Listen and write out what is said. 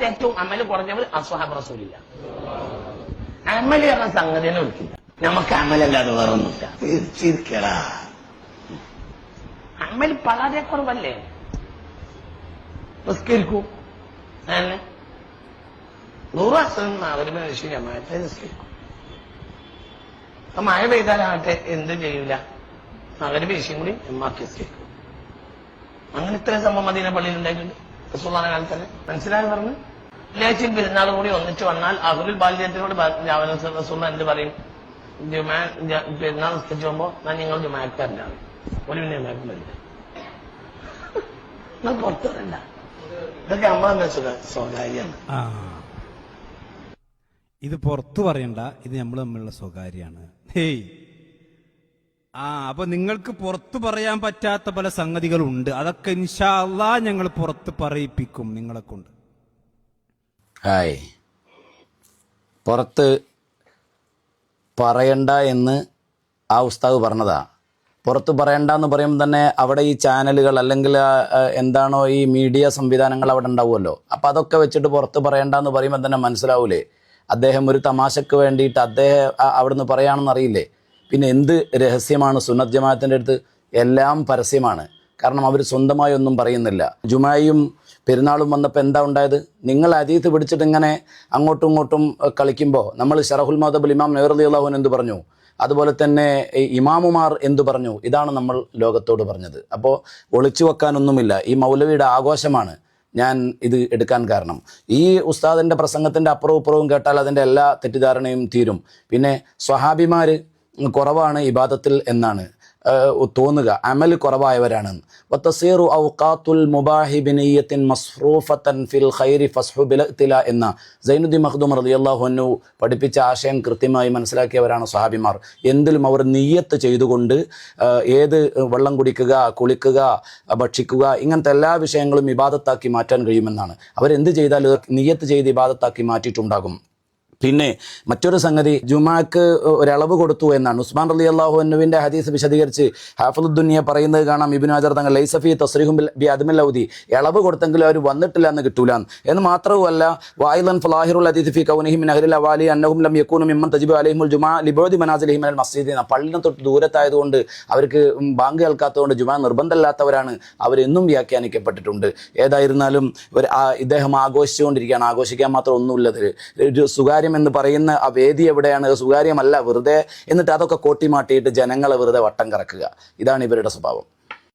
ലോകത്ത് ഏറ്റവും അമല് കുറഞ്ഞവർ അസ്വഹാബ് റസൂലില്ല. അമല് എന്ന സംഗതി തന്നെ വിളിക്കില്ല. നമുക്ക് അമലല്ലാതെ വേറെ ഒന്നുമില്ല. ചിരിക്കടാ, അമൽ വളരെ കുറവല്ലേ. നിസ്കരിക്കും, 100 അസറും അവരുടെ മനുഷ്യ ജമാഅത്തെ നിസ്കരിക്കും. മഴ പെയ്താലാകട്ടെ എന്ത് ചെയ്യൂല, അവര് പേശിയും കൂടി എമ്മാക്കി നിസ്കരിക്കും. അങ്ങനെ ഇത്രയും സംഭവം മദീന പള്ളിയിൽ ഉണ്ടായിട്ടുണ്ട് റസൂലുള്ളാഹിന്റെ കാലത്ത് തന്നെ. മനസ്സിലായി പറഞ്ഞു. വെള്ളിയാഴ്ചയും പെരുന്നാളും കൂടി ഒന്നിച്ച് വന്നാൽ അഹ്ലുൽ ബാല്യത്തിനോട് റസൂലുള്ളാഹി എന്ത് പറയും? പെരുന്നാൾ നിസ്കരിച്ച് പോകുമ്പോ ഞാൻ നിങ്ങൾ ജുമാഅക്കാരനാണ്, ഒരു പിന്നെ ജുമാഅക്ക് വരില്ല, നിങ്ങൾ പുറത്തു വരണ്ട. ഇതൊക്കെ നമ്മളെന്താ സ്വകാര്യമാണ്. ഇത് പുറത്തു പറയണ്ട, ഇത് നമ്മൾ തമ്മിലുള്ള സ്വകാര്യമാണ്. ഹേയ്, അപ്പൊ നിങ്ങൾക്ക് പുറത്തു പറയാൻ പറ്റാത്ത പല സംഗതികളുണ്ട്. അതൊക്കെ ഇൻഷാ അല്ലാഹ് ഞങ്ങൾ പുറത്ത് പറയിപ്പിക്കും നിങ്ങളെ കൊണ്ട്. ഹായ്, പുറത്ത് പറയണ്ട എന്ന് ആ ഉസ്താദ് പറഞ്ഞതാ. പുറത്ത് പറയണ്ട എന്ന് പറയുമ്പോൾ തന്നെ അവിടെ ഈ ചാനലുകൾ അല്ലെങ്കിൽ എന്താണോ ഈ മീഡിയ സംവിധാനങ്ങൾ അവിടെ ഉണ്ടാവുമല്ലോ. അപ്പം അതൊക്കെ വെച്ചിട്ട് പുറത്ത് പറയണ്ട എന്ന് പറയുമ്പോൾ തന്നെ മനസ്സിലാവൂലേ അദ്ദേഹം ഒരു തമാശക്ക് വേണ്ടിയിട്ട് അദ്ദേഹം അവിടുന്ന് പറയാണെന്ന് അറിയില്ലേ. പിന്നെ എന്ത് രഹസ്യമാണ് സുന്നത്ത് ജമാഅത്തിൻ്റെ അടുത്ത്? എല്ലാം പരസ്യമാണ്. കാരണം അവർ സ്വന്തമായി ഒന്നും പറയുന്നില്ല. ജുമായും പെരുന്നാളും വന്നപ്പോൾ എന്താ ഉണ്ടായത്? നിങ്ങൾ ഹദീസ് പിടിച്ചിട്ട് ഇങ്ങനെ അങ്ങോട്ടും ഇങ്ങോട്ടും കളിക്കുമ്പോൾ നമ്മൾ ശറഹുൽ മദ്ഹബിൽ ഇമാം നവവി റളിയല്ലാഹു അൻഹു എന്ത് പറഞ്ഞു, അതുപോലെ തന്നെ ഇമാമുമാർ എന്തു പറഞ്ഞു, ഇതാണ് നമ്മൾ ലോകത്തോട് പറഞ്ഞത്. അപ്പോൾ ഒളിച്ചു വെക്കാനൊന്നുമില്ല. ഈ മൗലവിയുടെ ആഘോഷമാണ് ഞാൻ ഇത് എടുക്കാൻ കാരണം. ഈ ഉസ്താദിൻ്റെ പ്രസംഗത്തിൻ്റെ അപ്പുറവും ഇപ്പുറവും കേട്ടാൽ അതിൻ്റെ എല്ലാ തെറ്റിദ്ധാരണയും തീരും. പിന്നെ സ്വഹാബിമാർ കുറവാണ് ഇബാദത്തിൽ എന്നാണ് തോന്നുക, അമൽ കുറവായവരാണ്. വതസീറു ഔഖാത്തുൽ മുബാഹി ബിനിയ്യത്തിൻ മസ്റൂഫത്തൻ ഫിൽ ഖൈരി ഫസ്ഹു ബിൽ ഇഖ്തിലാ എന്ന സൈനുദ്ദീൻ മഖ്ദൂം റളിയല്ലാഹു അൻഹു പഠിപ്പിച്ച ആശയം കൃത്യമായി മനസ്സിലാക്കിയവരാണ് സ്വഹാബിമാർ. എന്തിലും അവർ നിയ്യത്ത് ചെയ്തുകൊണ്ട് ഏത് വെള്ളം കുടിക്കുക, കുളിക്കുക, ഭക്ഷിക്കുക, ഇങ്ങനത്തെ എല്ലാ വിഷയങ്ങളും ഇബാദത്താക്കി മാറ്റാൻ കഴിയുമെന്നാണ്. അവരെന്ത് ചെയ്താലും നിയ്യത്ത് ചെയ്ത് ഇബാദത്താക്കി മാറ്റിയിട്ടുണ്ടാകും. പിന്നെ മറ്റൊരു സംഗതി, ജുമാക്ക് ഒരളവ് കൊടുത്തു എന്നാണ്. ഉസ്മാൻ റളിയല്ലാഹു അൻഹുവിൻ്റെ ഹദീസ് വിശദീകരിച്ച് ഹാഫിളുദ്ദുനിയ പറയുന്നത് കാണാം. ഇബ്നു ഹജർ തങ്ങൾ ലൈസ ഫീ തസ്രീഹും ബി അദ്മിൽ ഔദി, ഇളവ് കൊടുത്തെങ്കിലും അവർ വന്നിട്ടില്ല എന്ന് കിട്ടൂല എന്ന് മാത്രവുമല്ല, വായിലൻ ഫലാഹിറുൽ ഹദീസ് ഫീ കൗനിഹി മിൻ അഹ്ലിൽ അവാലി അന്നഹും ലം യകൂനു മിമ്മൻ തജിബു അലൈഹിമുൽ ജുമാ ലിബുഅദി മനാസിലിഹി മിനൽ മസ്ജിദ്. പള്ളിനെ തൊട്ട് ദൂരത്തായതുകൊണ്ട് അവർക്ക് ബാങ്ക് കേൾക്കാത്തതുകൊണ്ട് ജുമാ നിർബന്ധമില്ലാത്തവരാണ് അവരെന്നും വ്യാഖ്യാനിക്കപ്പെട്ടിട്ടുണ്ട്. ഏതായിരുന്നാലും ഇദ്ദേഹം ആഘോഷിച്ചുകൊണ്ടിരിക്കുകയാണ്. ആഘോഷിക്കാൻ മാത്രം ഒന്നുമില്ലത്. ഒരു സ്വകാര്യം എന്ന് പറയുന്ന ആ വേദി എവിടെയാണ്? സ്വകാര്യമല്ല, വെറുതെ എന്നിട്ട് അതൊക്കെ കോട്ടിമാട്ടിയിട്ട് ജനങ്ങളെ വെറുതെ വട്ടം കറക്കുക. ഇതാണ് ഇവരുടെ സ്വഭാവം.